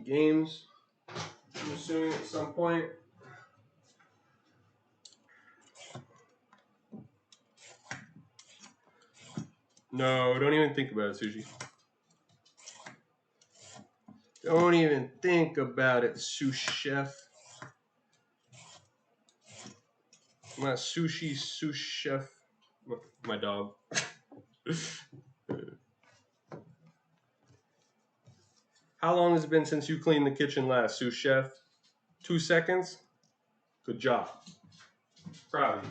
games, I'm assuming at some point. No, don't even think about it, Sushi. Don't even think about it, sous chef. My sushi sous chef. My dog. How long has it been since you cleaned the kitchen last, sous chef? 2 seconds? Good job. Proud of you.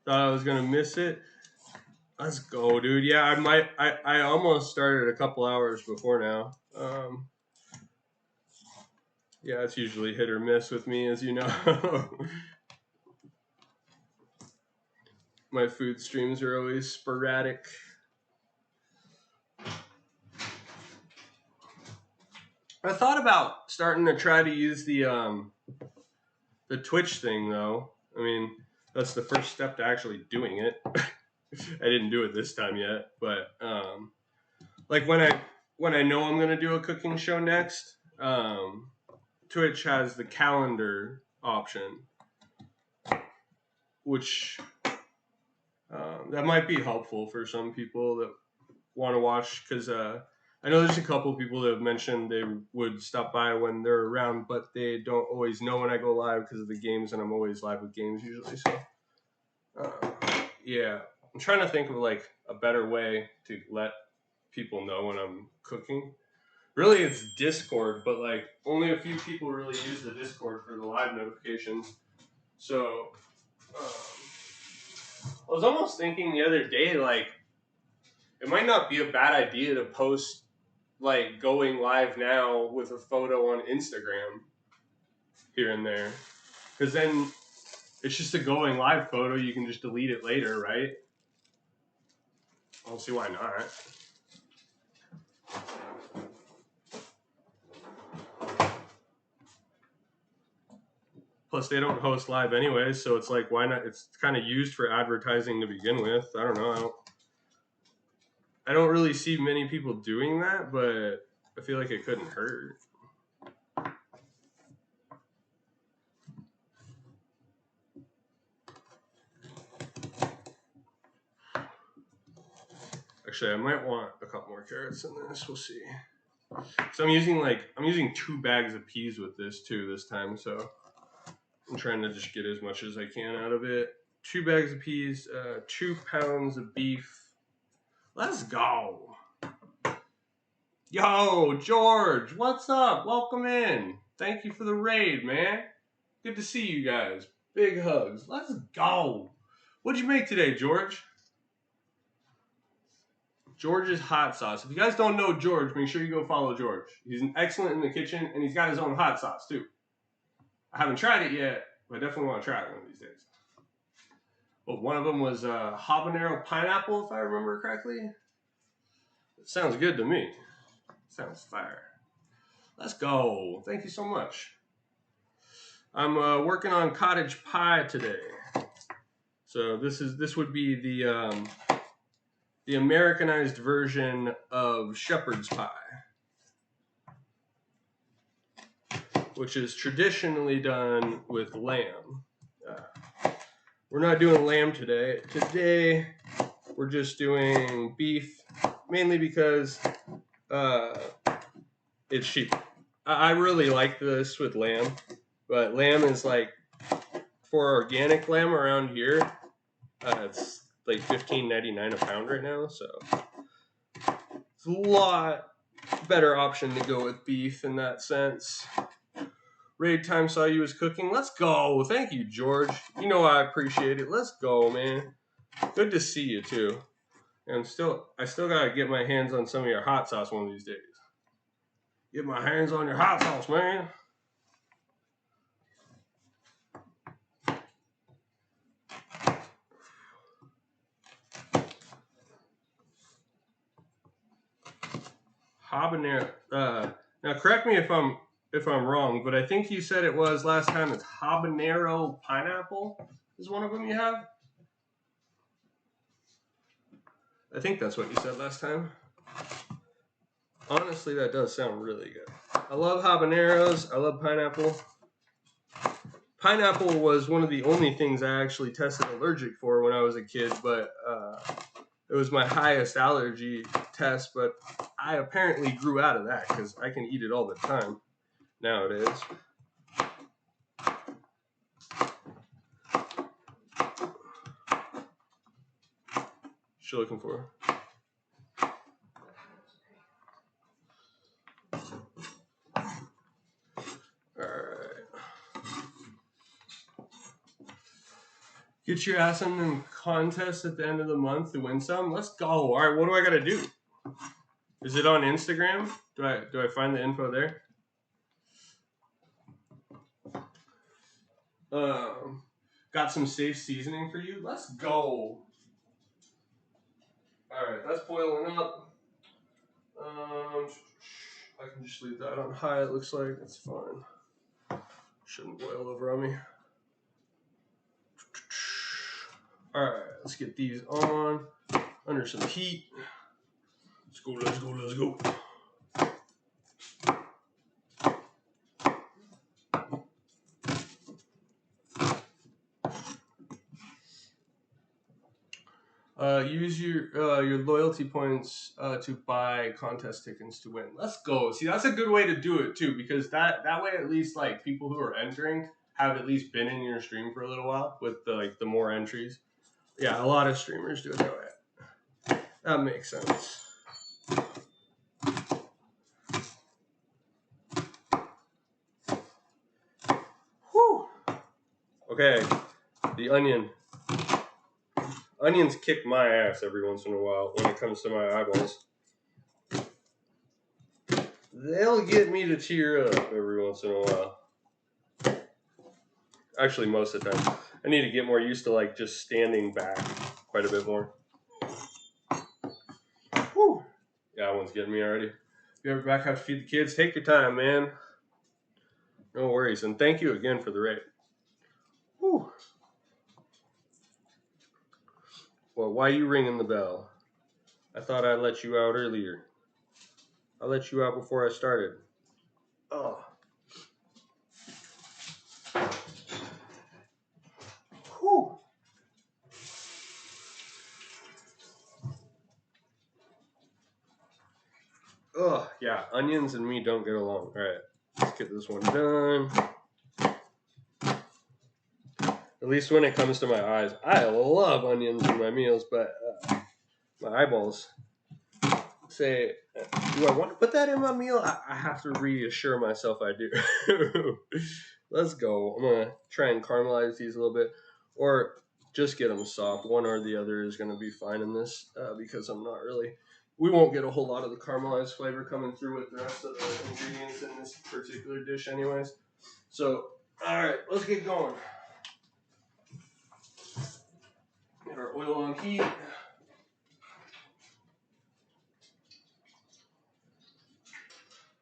Thought I was gonna miss it. Let's go, dude. Yeah, I almost started a couple hours before now. Yeah, it's usually hit or miss with me, as you know. My food streams are always sporadic. I thought about starting to try to use the Twitch thing, though. I mean, that's the first step to actually doing it. I didn't do it this time yet, but like when I know I'm gonna do a cooking show next, Twitch has the calendar option, which that might be helpful for some people that want to watch, because I know there's a couple people that have mentioned they would stop by when they're around, but they don't always know when I go live because of the games, and I'm always live with games usually. So yeah, I'm trying to think of like a better way to let people know when I'm cooking. Really, it's Discord, but like only a few people really use the Discord for the live notifications. So I was almost thinking the other day, like, it might not be a bad idea to post like going live now with a photo on Instagram here and there, because then it's just a going live photo. You can just delete it later, right? I don't see why not. Plus, they don't host live anyway, so it's like, why not? It's kind of used for advertising to begin with. I don't know. I don't really see many people doing that, but I feel like it couldn't hurt. Actually, I might want a couple more carrots in this. We'll see. So I'm using 2 bags of peas with this too this time, so I'm trying to just get as much as I can out of it. 2 bags of peas, 2 pounds of beef. Let's go. Yo, George, what's up? Welcome in. Thank you for the raid, man. Good to see you guys. Big hugs. Let's go. What'd you make today, George? George's hot sauce. If you guys don't know George, make sure you go follow George. He's an excellent in the kitchen, and he's got his own hot sauce, too. I haven't tried it yet, but I definitely want to try it one of these days. Well, one of them was habanero pineapple, if I remember correctly. It sounds good to me. Sounds fire. Let's go. Thank you so much. I'm working on cottage pie today. So this would be the Americanized version of shepherd's pie, which is traditionally done with lamb. We're not doing lamb today. Today, we're just doing beef, mainly because it's cheap. I really like this with lamb, but lamb is like, for organic lamb around here, it's like $15.99 a pound right now, so it's a lot better option to go with beef in that sense. Raid time saw you was cooking. Let's go. Thank you, George. You know I appreciate it. Let's go, man. Good to see you too. And I still gotta get my hands on some of your hot sauce one of these days. Get my hands on your hot sauce, man. Habanero. Now correct me if I'm wrong, but I think you said it was last time it's habanero pineapple is one of them you have? I think that's what you said last time. Honestly, that does sound really good. I love habaneros. I love pineapple. Pineapple was one of the only things I actually tested allergic for when I was a kid, but it was my highest allergy test, but I apparently grew out of that because I can eat it all the time nowadays. What you looking for? Get your ass in a contest at the end of the month to win some. Let's go. All right, what do I got to do? Is it on Instagram? Do I find the info there? Got some safe seasoning for you. Let's go. All right, that's boiling up. I can just leave that on high. It looks like it's fine. Shouldn't boil over on me. All right, let's get these on under some heat. Let's go, let's go, let's go. Use your loyalty points to buy contest tickets to win. Let's go. See, that's a good way to do it too, because that way at least like people who are entering have at least been in your stream for a little while with the more entries. Yeah, a lot of streamers do it that way. That makes sense. Whew. Okay, the onion. Onions kick my ass every once in a while when it comes to my eyeballs. They'll get me to tear up every once in a while. Actually, most of the time. I need to get more used to like just standing back quite a bit more. Whew. Yeah, that one's getting me already. If you ever back have to feed the kids, take your time, man. No worries. And thank you again for the rate. Whew. Well, why are you ringing the bell? I thought I'd let you out earlier. I let you out before I started. Oh. Whew. Oh, yeah. Onions and me don't get along. All right. Let's get this one done. At least when it comes to my eyes. I love onions in my meals, but my eyeballs say, do I want to put that in my meal? I have to reassure myself I do. Let's go. I'm going to try and caramelize these a little bit, or just get them soft. One or the other is going to be fine in this because I'm not really... We won't get a whole lot of the caramelized flavor coming through with the rest of the ingredients in this particular dish anyways. So, all right, let's get going. Get our oil on heat.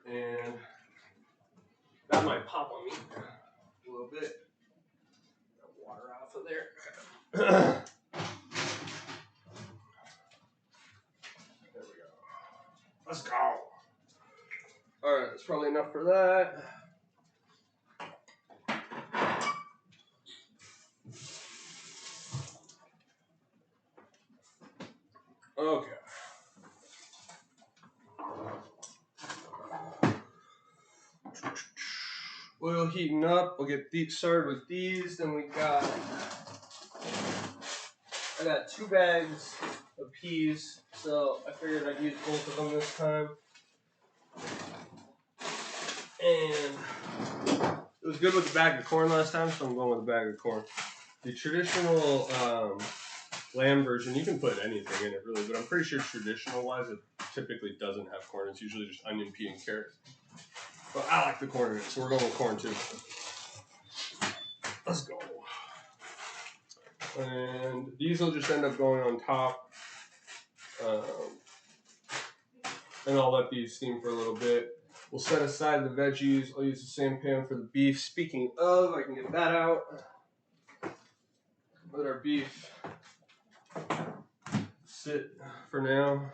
And that might pop on me a little bit. Got water off of there. There we go. Let's go. All right, that's probably enough for that. Okay. Oil heating up. We'll get started with these. Then I got 2 bags of peas, so I figured I'd use both of them this time. And it was good with the bag of corn last time, so I'm going with a bag of corn. The traditional lamb version, you can put anything in it really, but I'm pretty sure traditional-wise it typically doesn't have corn. It's usually just onion, pea, and carrot. But I like the corn in it, so we're going with corn too. Let's go. And these will just end up going on top. And I'll let these steam for a little bit. We'll set aside the veggies. I'll use the same pan for the beef. Speaking of, I can get that out. Let our beef sit for now.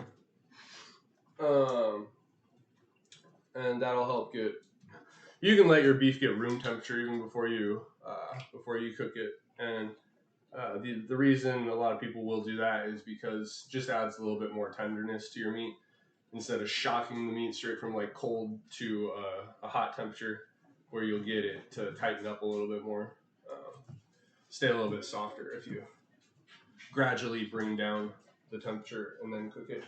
And that'll help get. You can let your beef get room temperature even before you cook it. And the reason a lot of people will do that is because it just adds a little bit more tenderness to your meat instead of shocking the meat straight from like cold to a hot temperature, where you'll get it to tighten up a little bit more, stay a little bit softer if you gradually bring down the temperature and then cook it.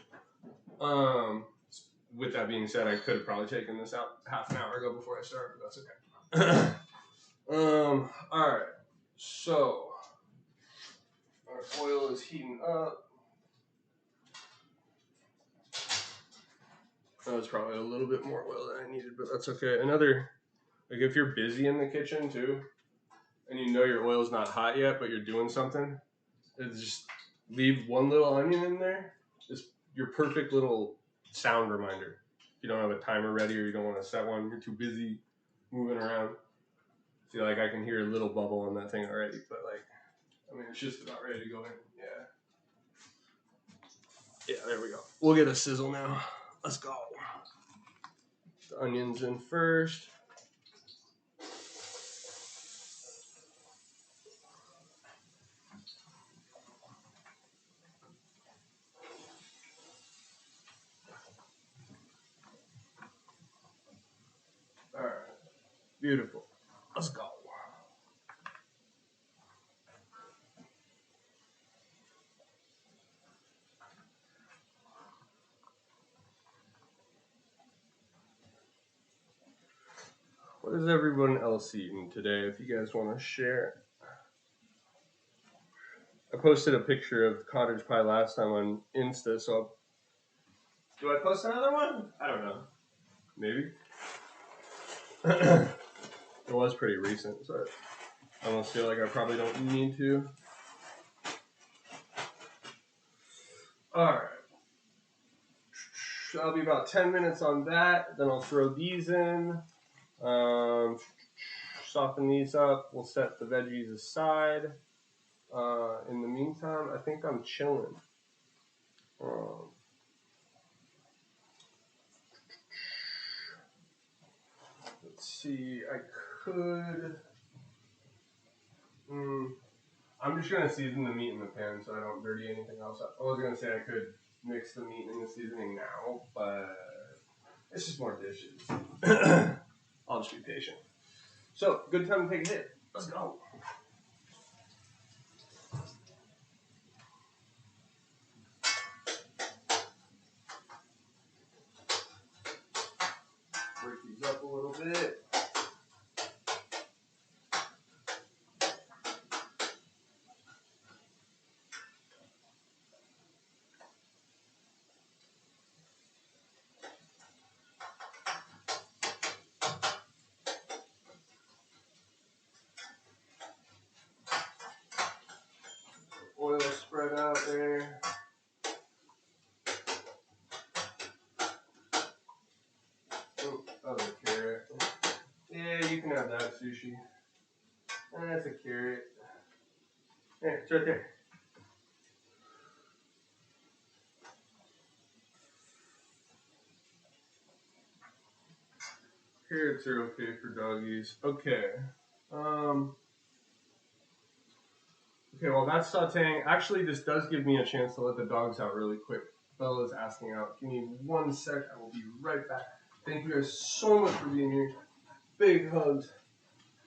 With that being said, I could have probably taken this out half an hour ago before I started, but that's okay. All right, so our oil is heating up. That was probably a little bit more oil than I needed, but that's okay. Like if you're busy in the kitchen too, and you know your oil's not hot yet, but you're doing something, it's just leave one little onion in there. It's your perfect little sound reminder. If you don't have a timer ready or you don't want to set one, you're too busy moving around. I feel like I can hear a little bubble on that thing already, but like, I mean, it's just about ready to go in. Yeah, there we go. We'll get a sizzle now. Let's go. The onions in first. All right, beautiful. Let's go. What is everyone else eating today? If you guys want to share. I posted a picture of cottage pie last time on Insta, so do I post another one? I don't know. Maybe. It was pretty recent, so I almost feel like I probably don't need to. Alright. That'll be about 10 minutes on that. Then I'll throw these in. Soften these up. We'll set the veggies aside. In the meantime, I think I'm chilling. Let's see. I could. I'm just gonna season the meat in the pan so I don't dirty anything else up. I was gonna say I could mix the meat in the seasoning now, but it's just more dishes. I'll just be patient. So, good time to take a hit. Let's go. Break these up a little bit. Oil spread out there. Oh, the carrot. Yeah, you can have that, sushi. That's a carrot. There, it's right there. Carrots are okay for doggies. Okay. Okay, while that's sauteing, actually this does give me a chance to let the dogs out really quick. Bella's asking out. Give me 1 sec. I will be right back. Thank you guys so much for being here. Big hugs.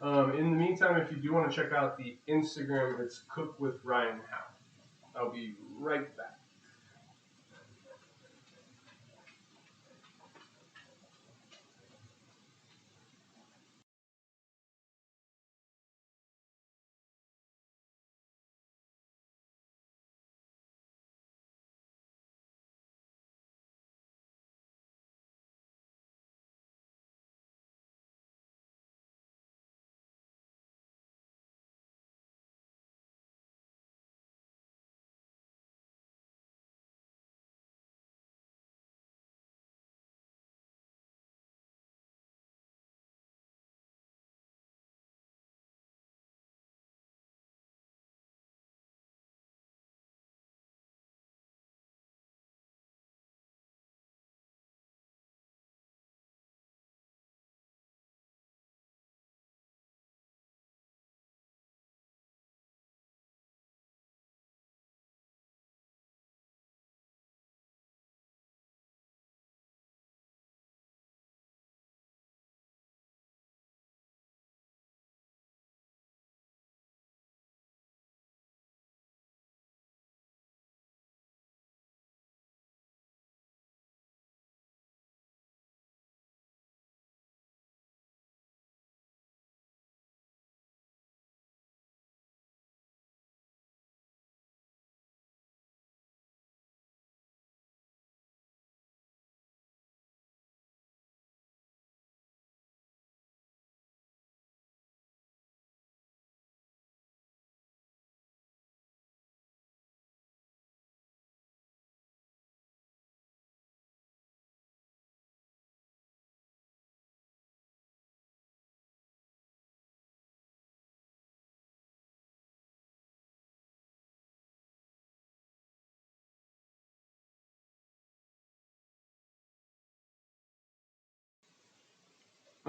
In the meantime, if you do want to check out the Instagram, it's Cook with Ryan Howe. I'll be right back.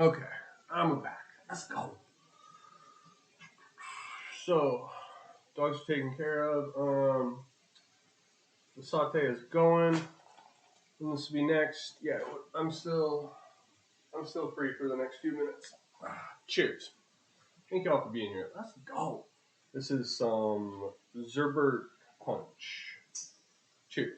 Okay, I'm back. Let's go. So, dogs are taken care of. The saute is going. And this will be next. Yeah, I'm still free for the next few minutes. Cheers. Thank y'all for being here. Let's go. This is some Zerbert Punch. Cheers.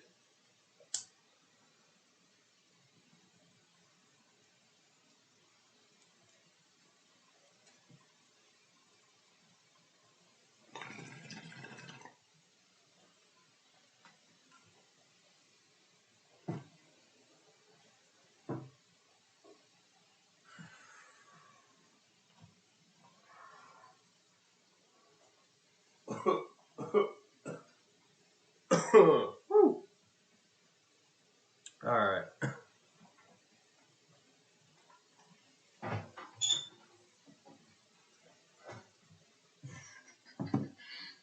Woo. All right.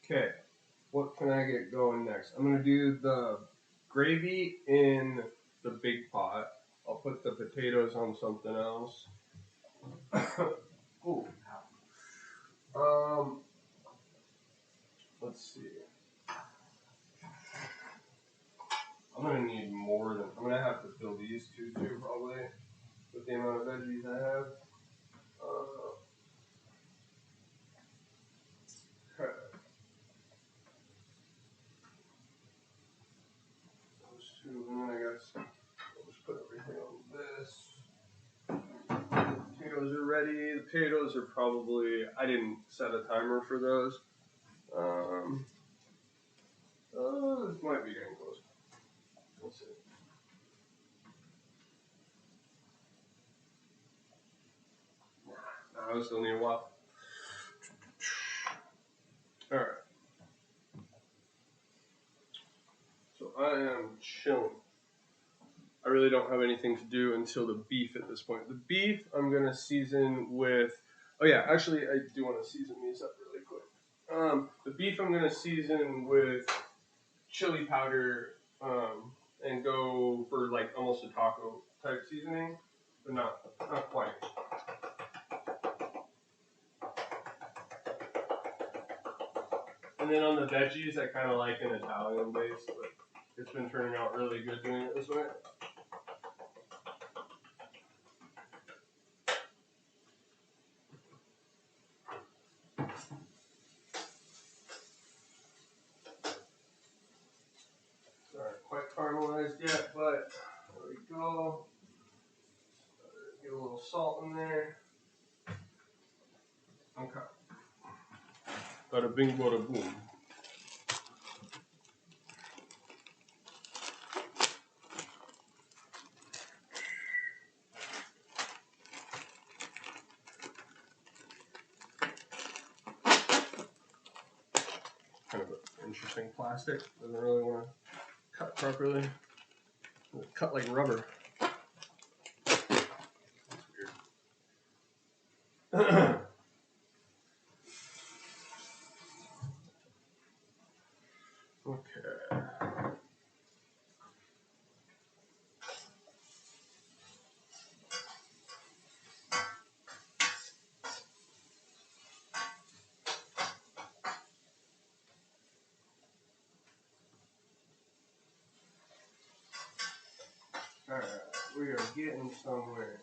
Okay. What can I get going next? I'm gonna do the gravy in the big pot. I'll put the potatoes on something else. Ooh. Let's see. I'm gonna need more than. I'm gonna have to fill these two too, probably, with the amount of veggies I have. Okay. Those two, and then I guess I'll just put everything on this. Potatoes are ready. The potatoes are probably. I didn't set a timer for those. This might be getting close. We'll see. Nah, I still need a while. Alright. So I am chilling. I really don't have anything to do until the beef at this point. The beef I'm going to season with... Oh yeah, actually I do want to season these up really quick. The beef I'm going to season with chili powder and go for like almost a taco type seasoning, but not quite. And then on the veggies, I kind of like an Italian base, but it's been turning out really good doing it this way. Not quite caramelized yet, but there we go. Get a little salt in there. Okay. Bada bing, bada boom. Kind of an interesting plastic. Doesn't really want to cut properly. It'll cut like rubber. That's weird. Okay. Alright, we are getting somewhere.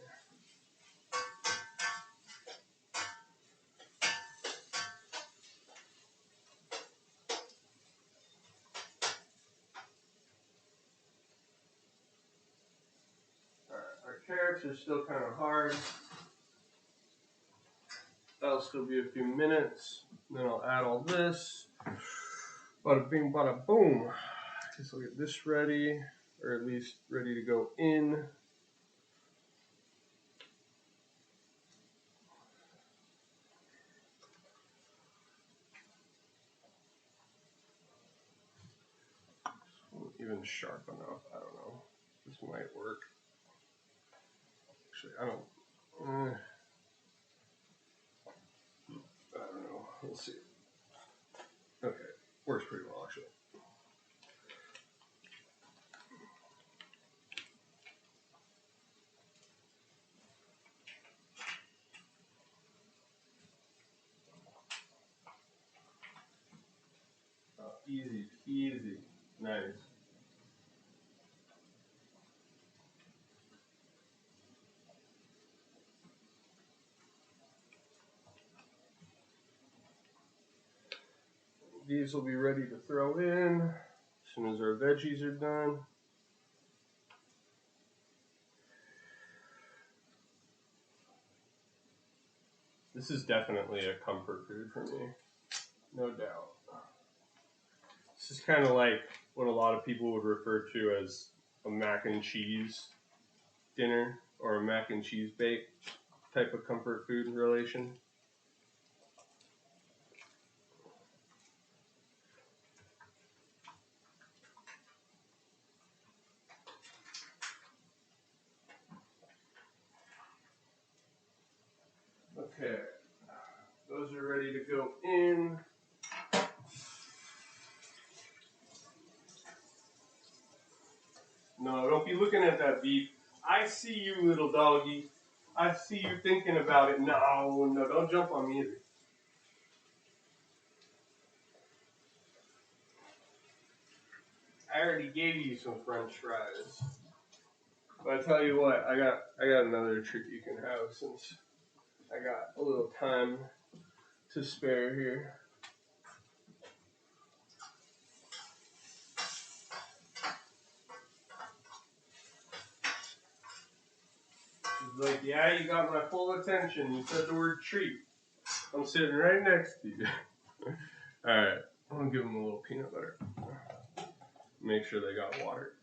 Alright, our carrots are still kind of hard. That'll still be a few minutes. Then I'll add all this. Bada bing, bada boom. Just look at this ready, or at least ready to go in. Even sharp enough. I don't know. This might work. Actually, I don't know. Let's see. Okay, works pretty well actually. Easy peasy. Nice. These will be ready to throw in as soon as our veggies are done. This is definitely a comfort food for me, no doubt. This is kind of like what a lot of people would refer to as a mac and cheese dinner or a mac and cheese bake type of comfort food relation. Okay, those are ready to go in. No, don't be looking at that beef. I see you, little doggy. I see you thinking about it. No, don't jump on me either. I already gave you some French fries. But I tell you what, I got another treat you can have since I got a little time to spare here. She's like, yeah, you got my full attention. You said the word treat. I'm sitting right next to you. Alright, I'm gonna give them a little peanut butter. Make sure they got water.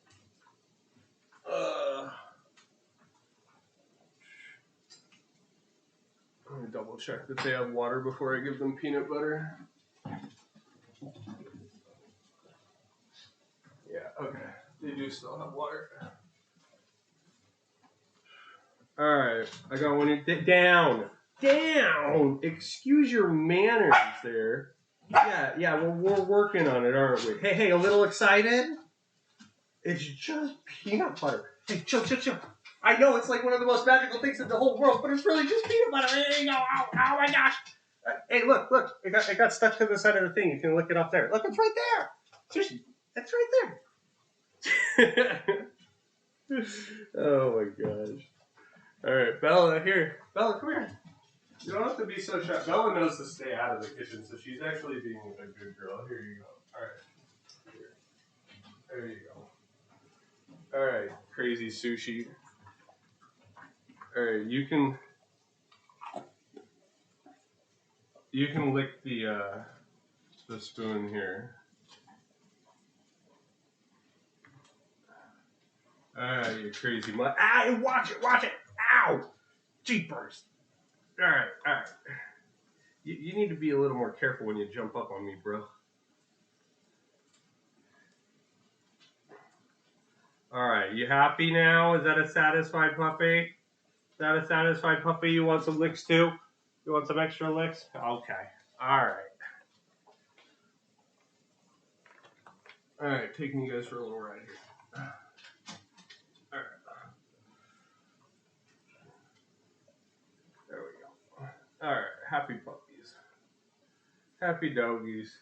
I'm gonna double check that they have water before I give them peanut butter. Yeah, okay. They do still have water. Alright, I got one here. Down! Down! Excuse your manners there. Yeah, well, we're working on it, aren't we? Hey, a little excited? It's just peanut butter. Hey, chill. I know it's like one of the most magical things in the whole world, but it's really just peanut butter. There you go. Oh my gosh. Hey, look. It got stuck to the side of the thing. You can look it up there. Look, it's right there. Seriously, it's right there. Oh my gosh. All right, Bella, here. Bella, come here. You don't have to be so shy. Bella knows to stay out of the kitchen, so she's actually being a good girl. Here you go. All right. Here. There you go. All right, crazy sushi. All right, you can lick the spoon here. All right, you crazy mutt. Ah, watch it. Ow, jeepers. All right. You need to be a little more careful when you jump up on me, bro. All right, you happy now? Is that a satisfied puppy? Is that a satisfied puppy? You want some licks too? You want some extra licks? Okay. All right, taking you guys for a little ride here. All right. There we go. All right, happy puppies. Happy doggies.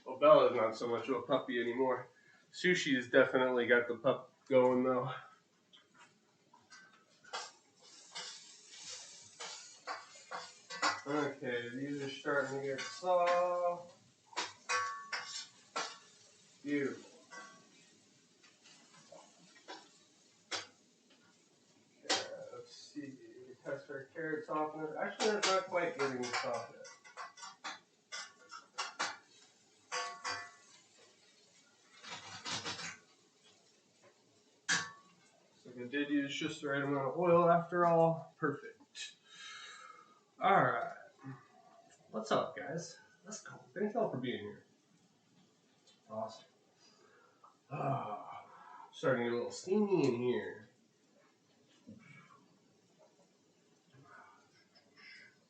Well, Bella's not so much of a puppy anymore. Sushi has definitely got the pup going though. Okay, these are starting to get soft. Beautiful. Okay, let's see. Test our carrot softness. Actually, that's not quite getting soft yet. So I did use just the right amount of oil after all. Perfect. All right. What's up, guys? Let's go. Thanks all for being here. Awesome. Starting to get a little steamy in here.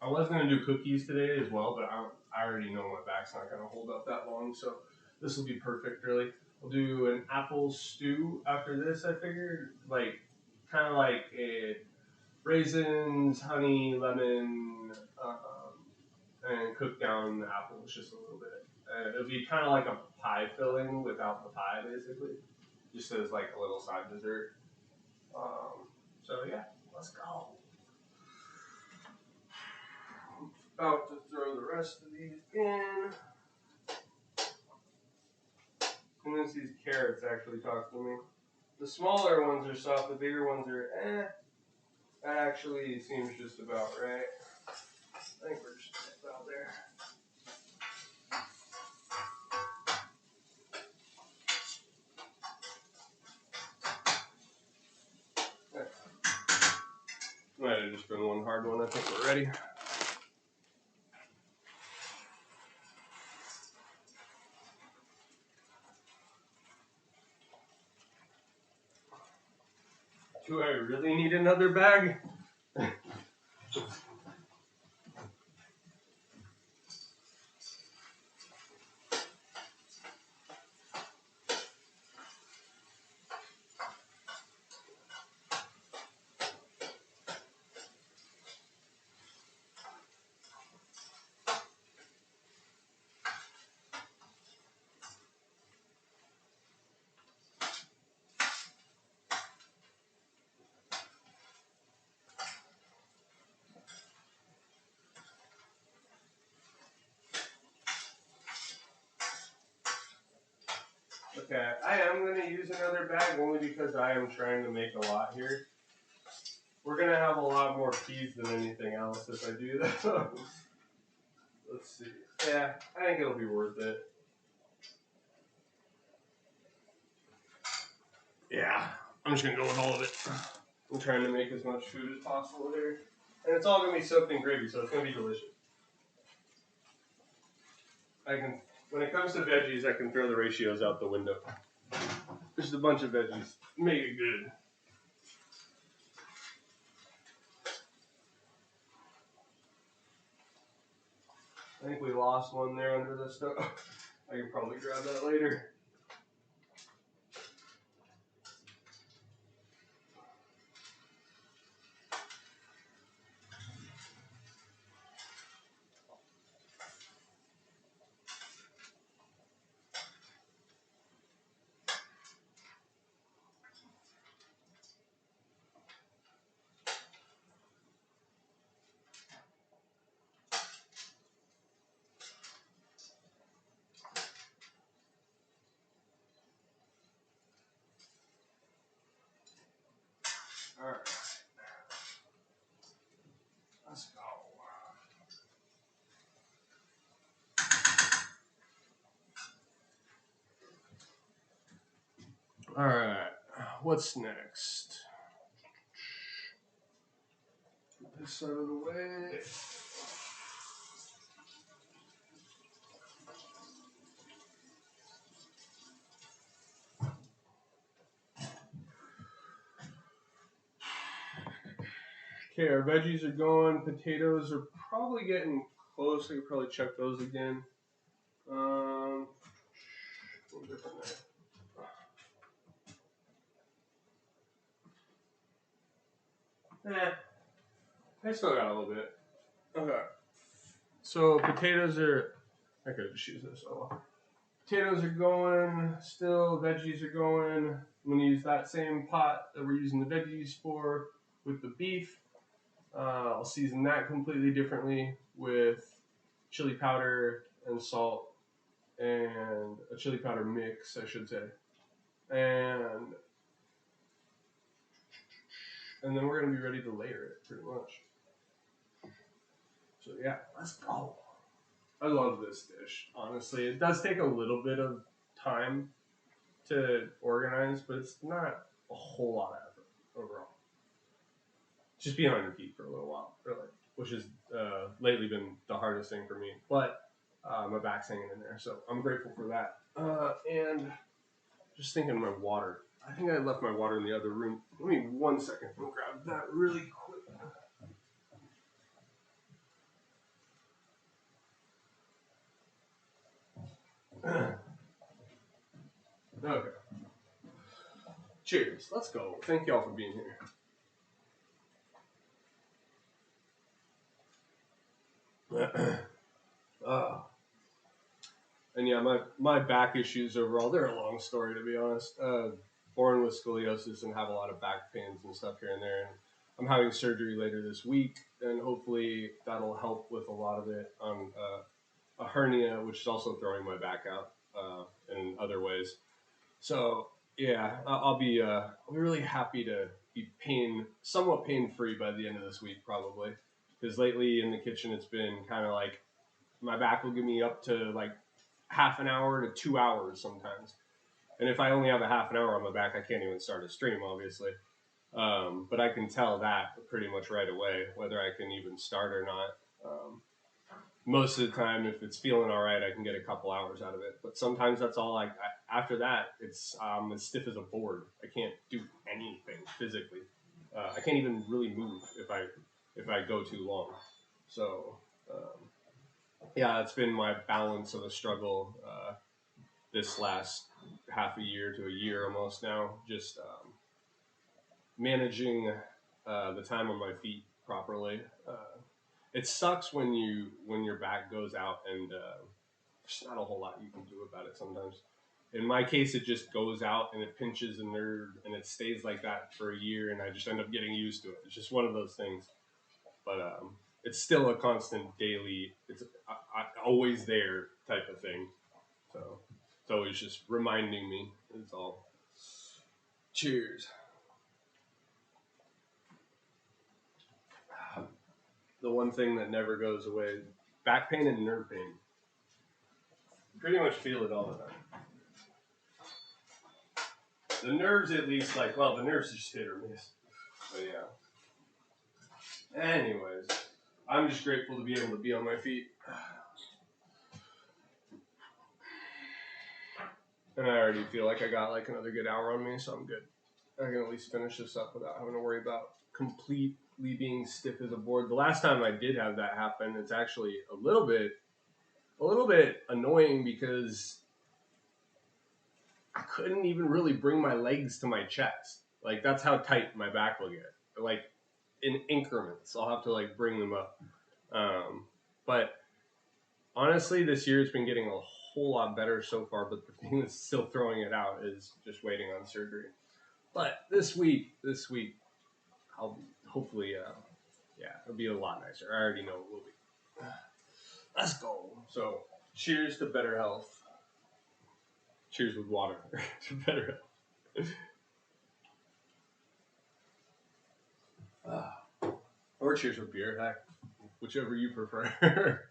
I was going to do cookies today as well, but I already know my back's not going to hold up that long, so this will be perfect, really. We'll do an apple stew after this, I figured. Like, kind of like a raisins, honey, lemon, and cook down the apples just a little bit. It'll be kind of like a pie filling without the pie, basically, just as like a little side dessert. So yeah, let's go. About to throw the rest of these in. And then these carrots actually talk to me. The smaller ones are soft, the bigger ones are That actually seems just about right. I think we're just about there. Might have just been one hard one. I think we're ready. Do I really need another bag? Okay, I am going to use another bag only because I am trying to make a lot here. We're going to have a lot more peas than anything else if I do that. Let's see. Yeah, I think it'll be worth it. Yeah, I'm just going to go with all of it. I'm trying to make as much food as possible here. And it's all going to be soaked in gravy, so it's going to be delicious. When it comes to veggies, I can throw the ratios out the window. Just a bunch of veggies. Make it good. I think we lost one there under the stove. I can probably grab that later. Alright. Let's go. Alright. What's next? Get this out of the way. Okay, our veggies are going. Potatoes are probably getting close. I could probably check those again. A little different there. I still got a little bit. Okay. So potatoes are. I could just use this. Oh. Potatoes are going. Still, veggies are going. I'm gonna use that same pot that we're using the veggies for with the beef. I'll season that completely differently with chili powder and salt and a chili powder mix, I should say. And then we're going to be ready to layer it, pretty much. So yeah, let's go. I love this dish, honestly. It does take a little bit of time to organize, but it's not a whole lot of effort overall. Just be on your feet for a little while, really, which has lately been the hardest thing for me. But my back's hanging in there, so I'm grateful for that. And just thinking of my water. I think I left my water in the other room. Give me 1 second. I'll grab that really quick. Okay. Cheers. Let's go. Thank y'all for being here. And yeah, my back issues overall, they're a long story to be honest. Born with scoliosis and have a lot of back pains and stuff here and there. And I'm having surgery later this week, and hopefully that'll help with a lot of it on a hernia, which is also throwing my back out in other ways. So yeah, I'll be really happy to be somewhat pain free by the end of this week probably, because lately in the kitchen it's been kind of like my back will give me up to like half an hour to 2 hours sometimes. And if I only have a half an hour on my back, I can't even start a stream, obviously. But I can tell that pretty much right away, whether I can even start or not. Most of the time, if it's feeling all right, I can get a couple hours out of it. But sometimes that's all after that, it's as stiff as a board. I can't do anything physically. I can't even really move if I go too long. So yeah, it's been my balance of a struggle this last half a year to a year almost now. Just managing the time on my feet properly. It sucks when your back goes out and there's not a whole lot you can do about it sometimes. In my case, it just goes out and it pinches a nerve and it stays like that for a year, and I just end up getting used to it. It's just one of those things. But it's still a constant daily, it's always there type of thing. So it's always just reminding me. It's all. Cheers. The one thing that never goes away, back pain and nerve pain. Pretty much feel it all the time. The nerves at least, the nerves just hit or miss. But yeah. Anyways, I'm just grateful to be able to be on my feet. And I already feel like I got like another good hour on me, so I'm good. I can at least finish this up without having to worry about completely being stiff as a board. The last time I did have that happen, it's actually a little bit annoying because I couldn't even really bring my legs to my chest. Like that's how tight my back will get. Like in increments, I'll have to like bring them up. But honestly, this year it's been getting a whole lot better so far. But the thing that's still throwing it out is just waiting on surgery. But this week, I'll hopefully, it'll be a lot nicer. I already know it will be. Let's go. So, cheers to better health. Cheers with water to better health. Or cheers with beer, heck, whichever you prefer.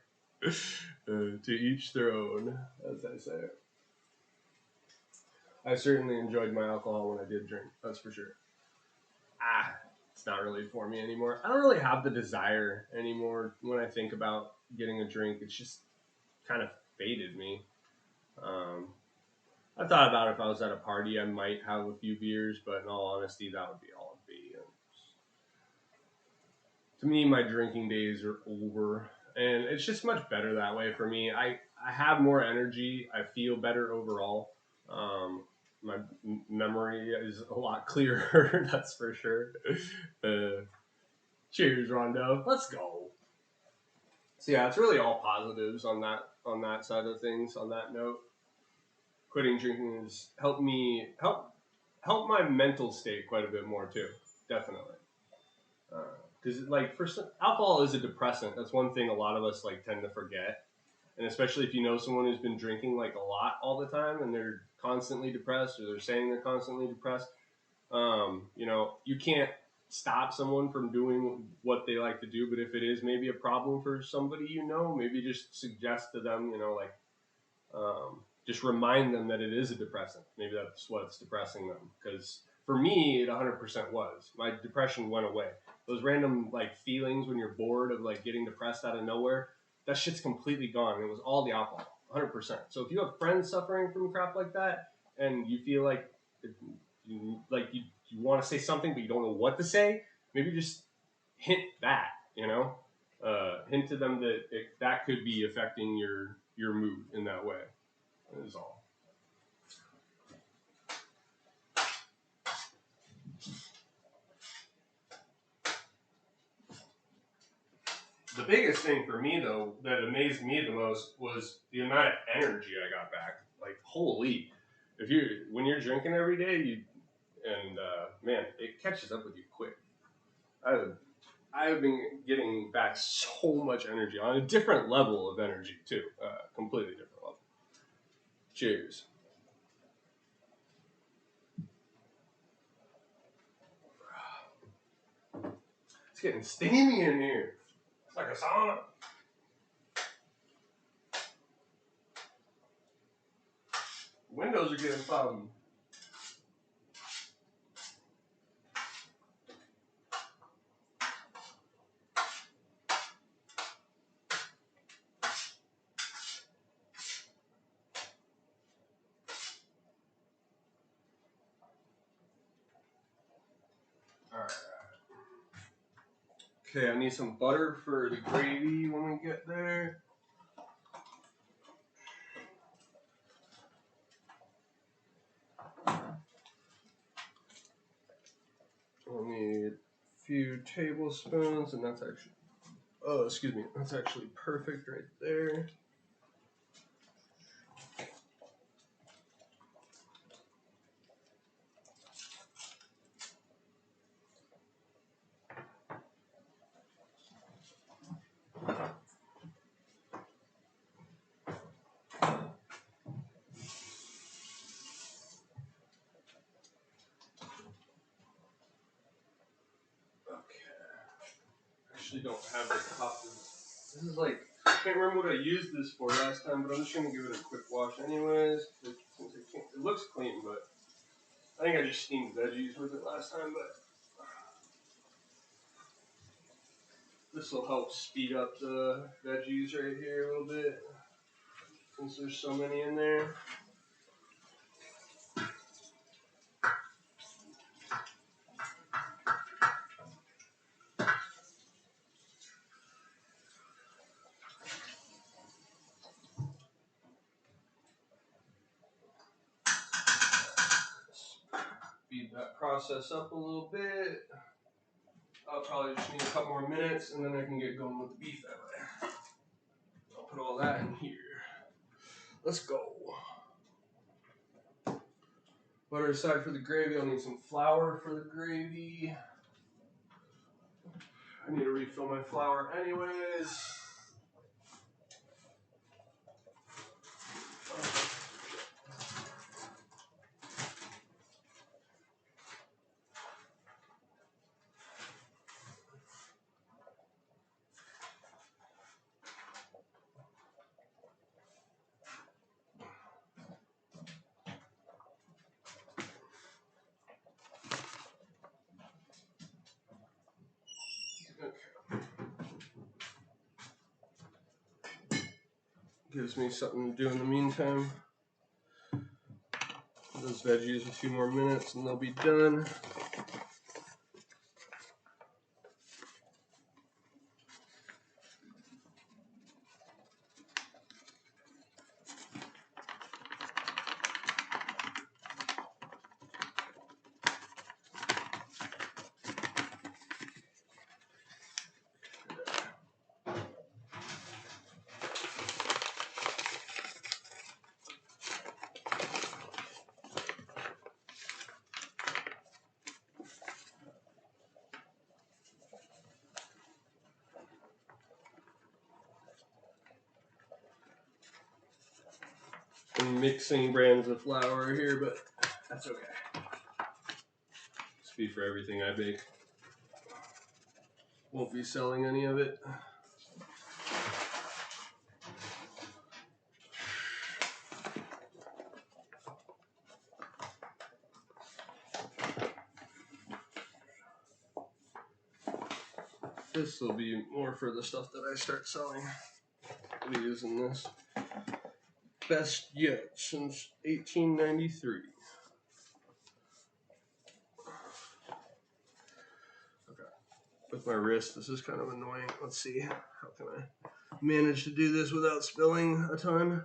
To each their own, as I say. I certainly enjoyed my alcohol when I did drink, that's for sure. It's not really for me anymore. I don't really have the desire anymore when I think about getting a drink. It's just kind of faded me. I thought about if I was at a party, I might have a few beers, but in all honesty, that would be all it'd be. To me, my drinking days are over, and it's just much better that way for me. I have more energy. I feel better overall. My memory is a lot clearer, that's for sure. Cheers, Rondo. Let's go. So yeah, it's really all positives on that side of things. On that note, quitting drinking has helped me help my mental state quite a bit more too. Definitely, because alcohol is a depressant. That's one thing a lot of us tend to forget. And especially if you know someone who's been drinking a lot all the time and they're constantly depressed, or they're saying they're constantly depressed, you can't stop someone from doing what they like to do. But if it is maybe a problem for somebody, maybe just suggest to them, just remind them that it is a depressant. Maybe that's what's depressing them. Because for me, it 100% was. My depression went away. Those random feelings when you're bored of getting depressed out of nowhere, that shit's completely gone. It was all the alcohol, 100%. So if you have friends suffering from crap like that, and you feel you want to say something but you don't know what to say, maybe just hint that, hint to them that that could be affecting your mood in that way. That is all. The biggest thing for me, though, that amazed me the most was the amount of energy I got back. Like, holy, when you're drinking every day, man, it catches up with you quick. I have been getting back so much energy on a different level of energy too, completely different level. Cheers. It's getting steamy in here. It's like a sauna. Windows are getting foggy. Alright. Okay, I need some butter for the gravy when we get there. I'll need a few tablespoons, and that's actually, that's actually perfect right there. Don't have the cup. This is like, I can't remember what I used this for last time, but I'm just going to give it a quick wash anyways. Since it looks clean, but I think I just steamed veggies with it last time, but this will help speed up the veggies right here a little bit, since there's so many in there. Speed that process up a little bit. I'll probably just need a couple more minutes, and then I can get going with the beef that way. I'll put all that in here. Let's go. Butter aside for the gravy. I'll need some flour for the gravy. I need to refill my flour anyways. Gives me something to do in the meantime. Those veggies a few more minutes and they'll be done. I'm mixing brands of flour here, but that's okay. It's be for everything I bake. Won't be selling any of it. This will be more for the stuff that I start selling. I'll be using this. Best yet since 1893. Okay. With my wrist, this is kind of annoying. Let's see. How can I manage to do this without spilling a ton?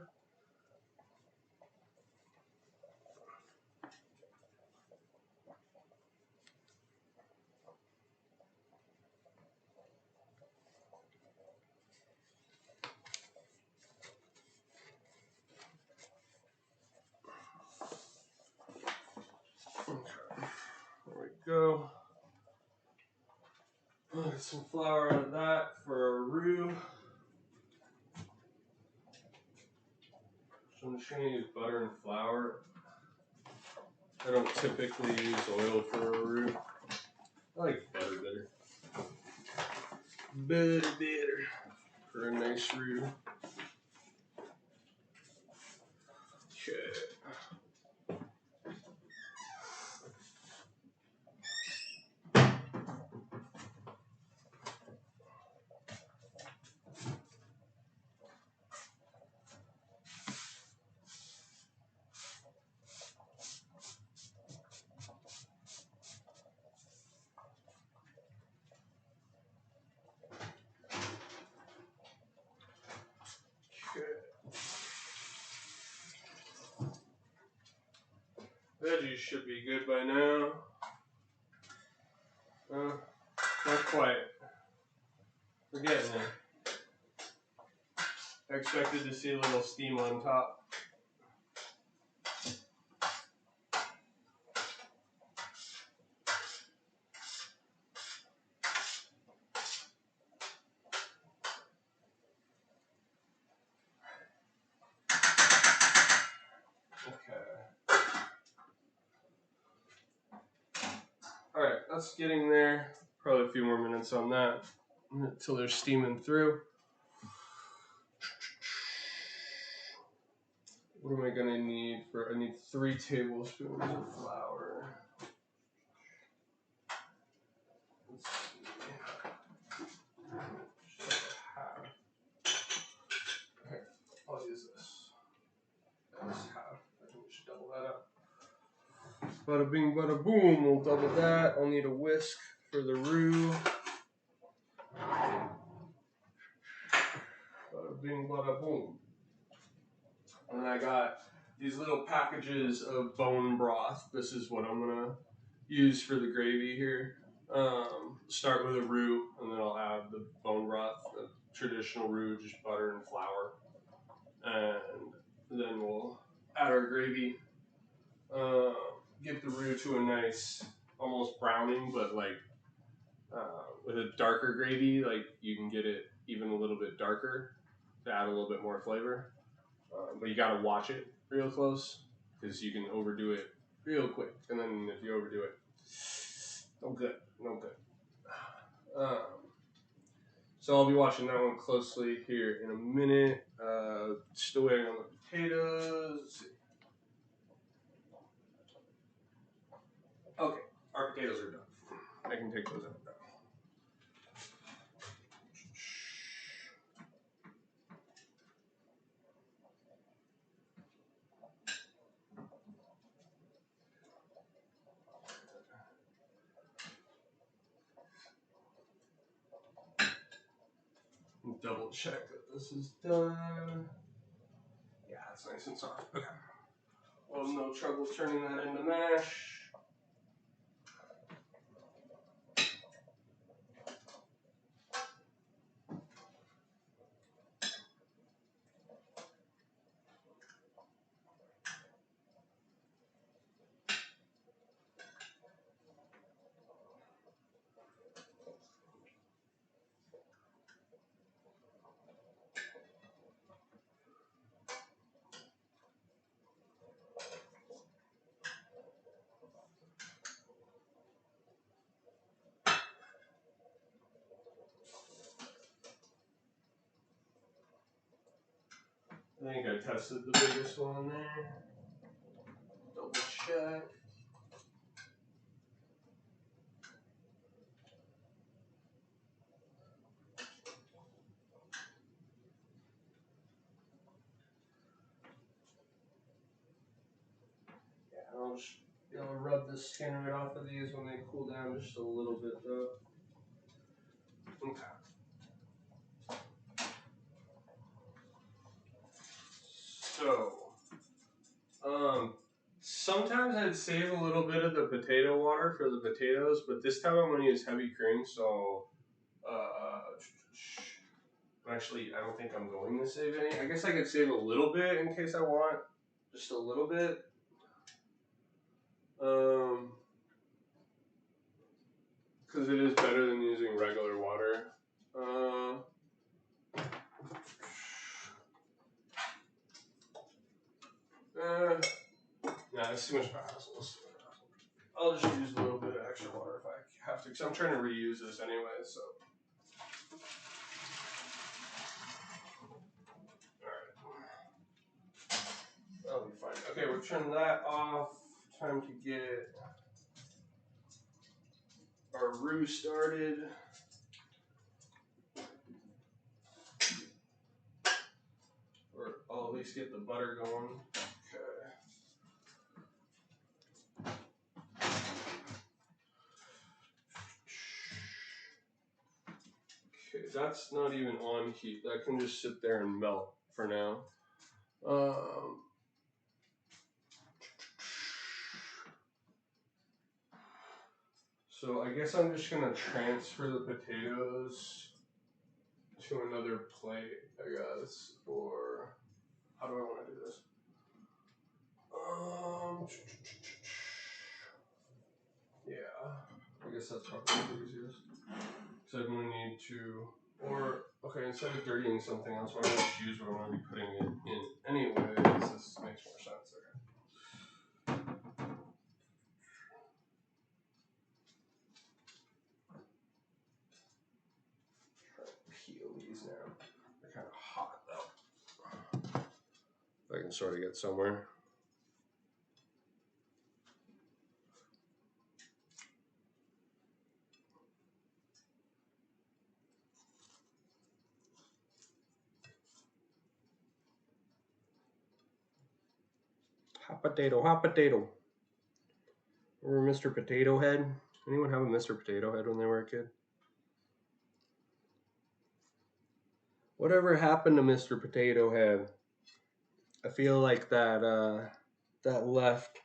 go. Put some flour on that for a roux. So I'm just going to use butter and flour. I don't typically use oil for a roux. I like butter better. Better for a nice roux. Okay. Veggies should be good by now. Not quite. We're getting there. I expected to see a little steam on top. Alright, that's getting there. Probably a few more minutes on that until they're steaming through. What am I going to need for? I need 3 tablespoons of flour. Let's see. Just half. Okay, I'll use this. That's half. I think we should double that up. Bada bing, bada boom. We'll double that. I'll need a whisk for the roux. Bada bing, bada boom. And then I got these little packages of bone broth. This is what I'm gonna use for the gravy here. Start with a roux, and then I'll add the bone broth, the traditional roux, just butter and flour. And then we'll add our gravy. Get the roux to a nice, almost browning, but like with a darker gravy, like you can get it even a little bit darker to add a little bit more flavor. But you gotta watch it real close because you can overdo it real quick. And then if you overdo it, no good, no good. So I'll be watching that one closely here in a minute. Still waiting on the potatoes. Let's see. Okay, our potatoes are done. I can take those out now. Double check that this is done. Yeah, it's nice and soft. Okay. Well, no trouble turning that into mash. I think I tested the biggest one there. Double check. Yeah, I'll just be able to rub the skin right off of these when they cool down just a little bit though. Okay. So, sometimes I'd save a little bit of the potato water for the potatoes, but this time I'm going to use heavy cream, so, actually, I don't think I'm going to save any. I guess I could save a little bit in case I want, just a little bit. because it is better than using regular water. Nah, it's too much hassle. I'll just use a little bit of extra water if I have to, because I'm trying to reuse this anyway, so. Alright. That'll be fine. Okay, we'll turn that off. Time to get our roux started. Or I'll at least get the butter going. Okay, that's not even on heat. That can just sit there and melt for now. So I guess I'm just gonna transfer the potatoes to another plate, I guess, or how do I want to do this? Yeah, I guess that's probably the easiest. So I'm gonna need to, or okay, instead of dirtying something else, why don't I just use what I'm gonna be putting it in anyway? This makes more sense. Okay. Try to peel these now. They're kind of hot though. If I can sort of get somewhere. Hot potato, hot potato. Remember Mr. Potato Head? Anyone have a Mr. Potato Head when they were a kid? Whatever happened to Mr. Potato Head? I feel like that left.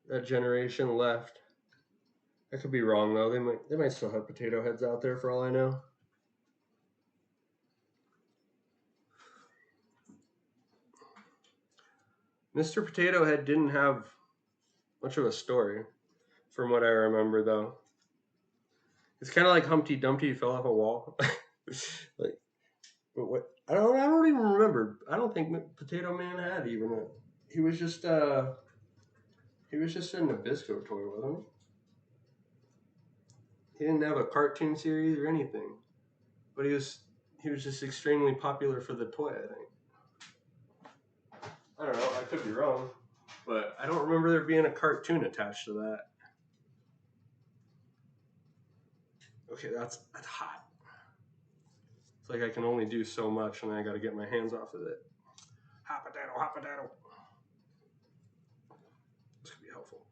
That generation left. I could be wrong though. They might still have potato heads out there for all I know. Mr. Potato Head didn't have much of a story, from what I remember, though. It's kind of like Humpty Dumpty fell off a wall. Like, but what? I don't even remember. I don't think Potato Man had even a. He was just a Nabisco toy, wasn't he? He didn't have a cartoon series or anything, but he was just extremely popular for the toy, I think. I don't know, I could be wrong, but I don't remember there being a cartoon attached to that. Okay, that's hot. It's like I can only do so much and then I gotta get my hands off of it. Hot potato, hot potato. This could be helpful.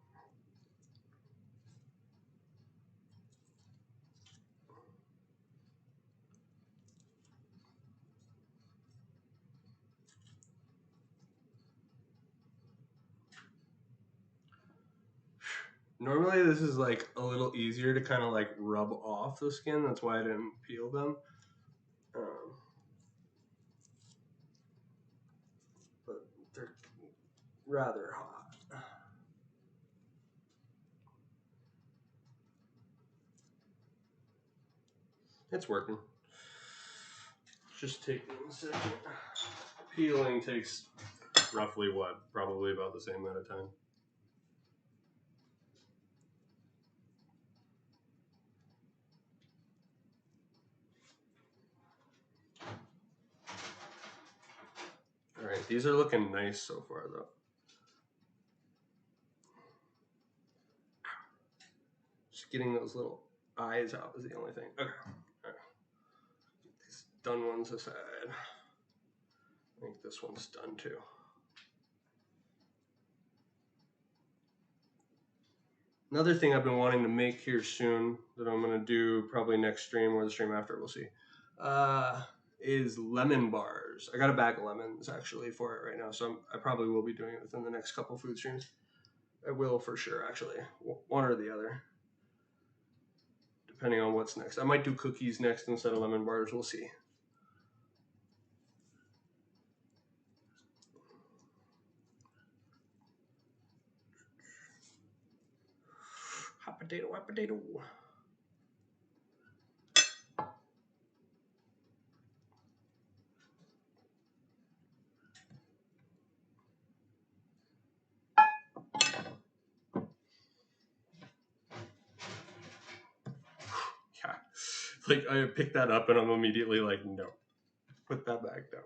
Normally this is like a little easier to kind of like rub off the skin. That's why I didn't peel them. But they're rather hot. It's working. Just taking a second. Peeling takes roughly what? Probably about the same amount of time. All right, these are looking nice so far, though. Just getting those little eyes out is the only thing. Okay, all right. Get these done ones aside. I think this one's done too. Another thing I've been wanting to make here soon that I'm gonna do probably next stream or the stream after, we'll see, is lemon bars. I got a bag of lemons actually for it right now, so I probably will be doing it within the next couple food streams. I will for sure, actually, one or the other, depending on what's next. I might do cookies next instead of lemon bars. We'll see. Hot potato, hot potato. Like, I pick that up and I'm immediately like, no, put that back down.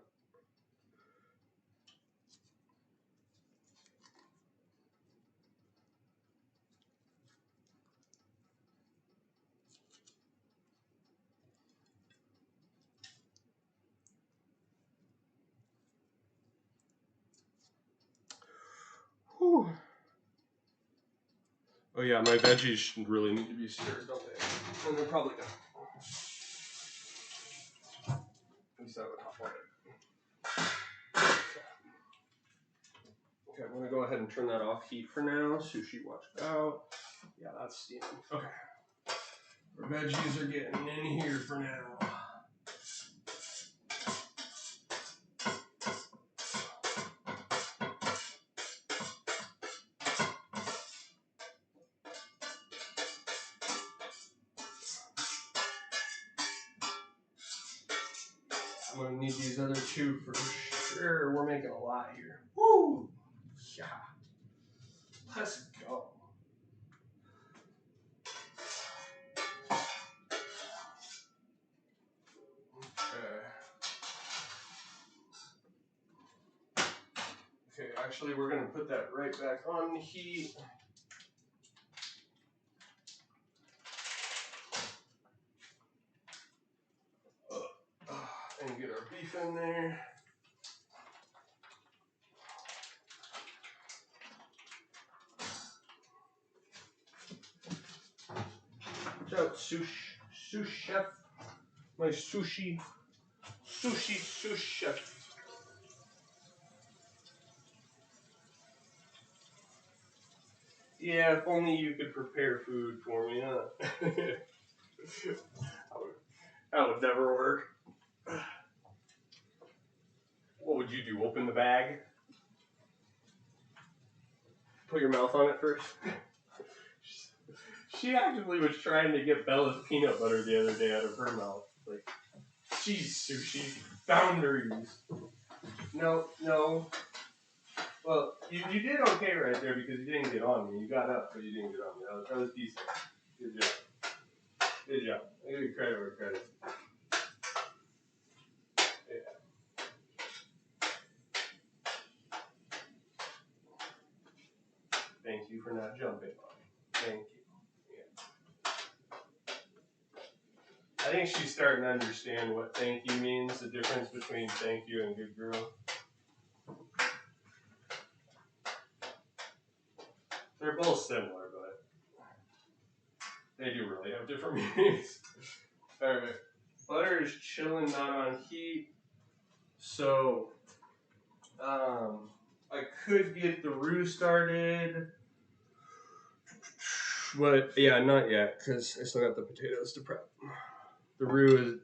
Whew. Oh yeah, my veggies really need to be stirred, don't they? And they're probably not. At least I would hot water. Okay, I'm gonna go ahead and turn that off heat for now. Sushi, watch out. Yeah, that's steaming. Okay. Our veggies are getting in here for now. I'm gonna need these other two for sure. We're making a lot here. Woo! Yeah. Let's go. Okay, actually, we're gonna put that right back on the heat. And get our beef in there. Watch out, sous chef. My sushi sous chef. Yeah, if only you could prepare food for me, huh? That would never work. What would you do? Open the bag? Put your mouth on it first? She actually was trying to get Bella's peanut butter the other day out of her mouth. Like, geez, sushi, boundaries. No. Well, you did okay right there because you didn't get on me. You got up, but you didn't get on me. That was decent. Good job. Good job. I give you credit where credit. Yeah. Thank you for not jumping on me. Thank you. I think she's starting to understand what thank you means, the difference between thank you and good girl. They're both similar, but they do really have different meanings. Alright. Butter is chilling, not on heat. So, I could get the roux started. But, yeah, not yet, because I still got the potatoes to prep. The roux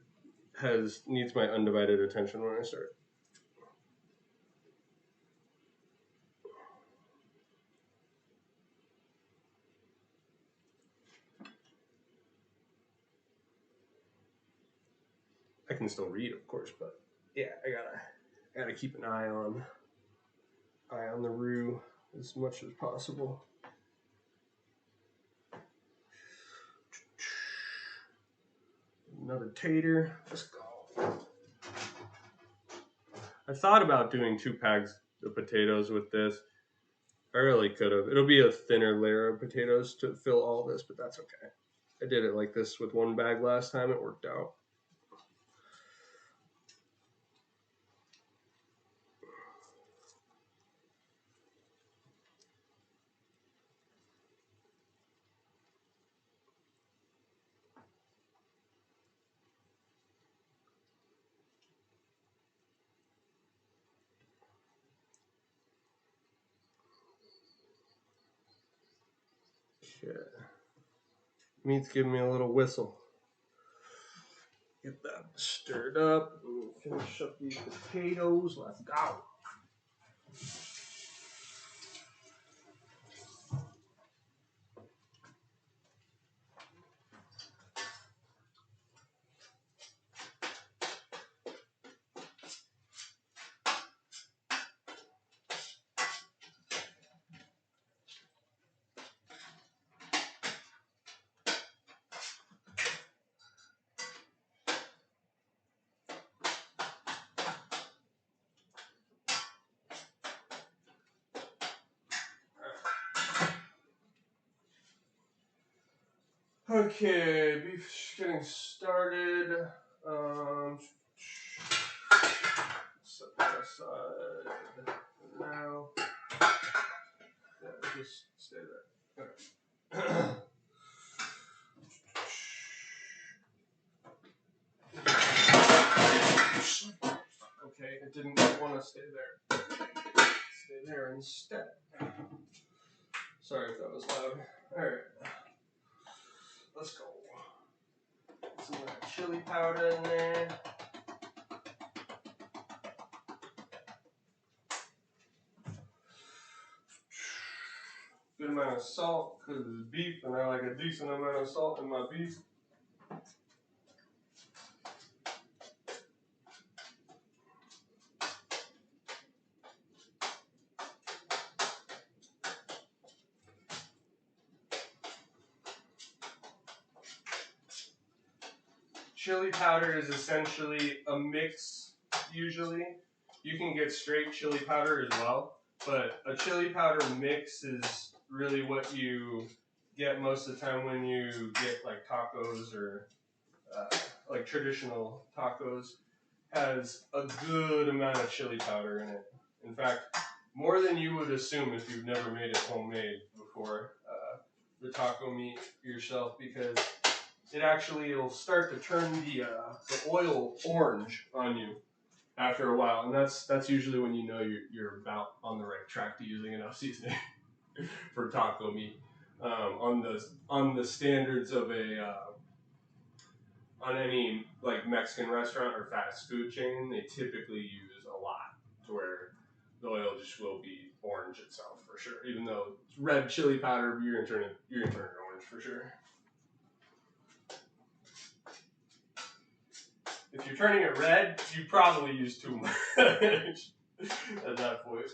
needs my undivided attention when I start. I can still read, of course, but yeah, I gotta keep an eye on the roux as much as possible. Another tater. Let's go. I thought about doing 2 packs of potatoes with this. I really could have. It'll be a thinner layer of potatoes to fill all this, but that's okay. I did it like this with 1 bag last time. It worked out. Okay. Meat's giving me a little whistle. Get that stirred up. Finish up these potatoes. Let's go. Okay, beef getting started. Set that aside now. Yeah, just stay there. Okay. Okay, it didn't want to stay there. Stay there instead. Sorry if that was loud. Alright. Let's go. Some of that chili powder in there. Good amount of salt because it's beef and I like a decent amount of salt in my beef. Chili powder is essentially a mix, usually. You can get straight chili powder as well, but a chili powder mix is really what you get most of the time when you get like tacos or like traditional tacos. Has a good amount of chili powder in it. In fact, more than you would assume if you've never made it homemade before, the taco meat yourself, because it actually will start to turn the oil orange on you after a while, and that's usually when you know you're about on the right track to using enough seasoning for taco meat. On the standards of a on any like Mexican restaurant or fast food chain, they typically use a lot to where the oil just will be orange itself for sure. Even though it's red chili powder, you're gonna turn it orange for sure. If you're turning it red, you probably use too much at that point.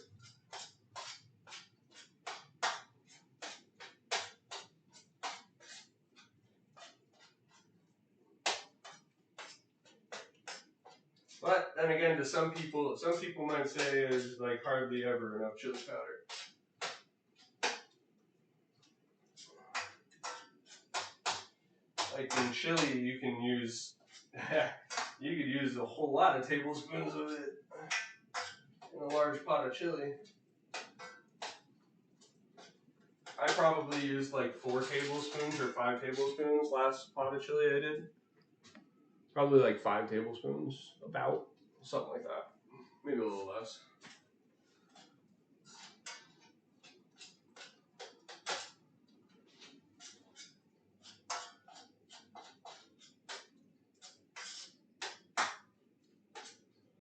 But then again, to some people might say there's like hardly ever enough chili powder. Like in chili, you can use a whole lot of tablespoons of it in a large pot of chili. I probably used like 4 tablespoons or 5 tablespoons last pot of chili I did. Probably like 5 tablespoons, about something like that. Maybe a little less.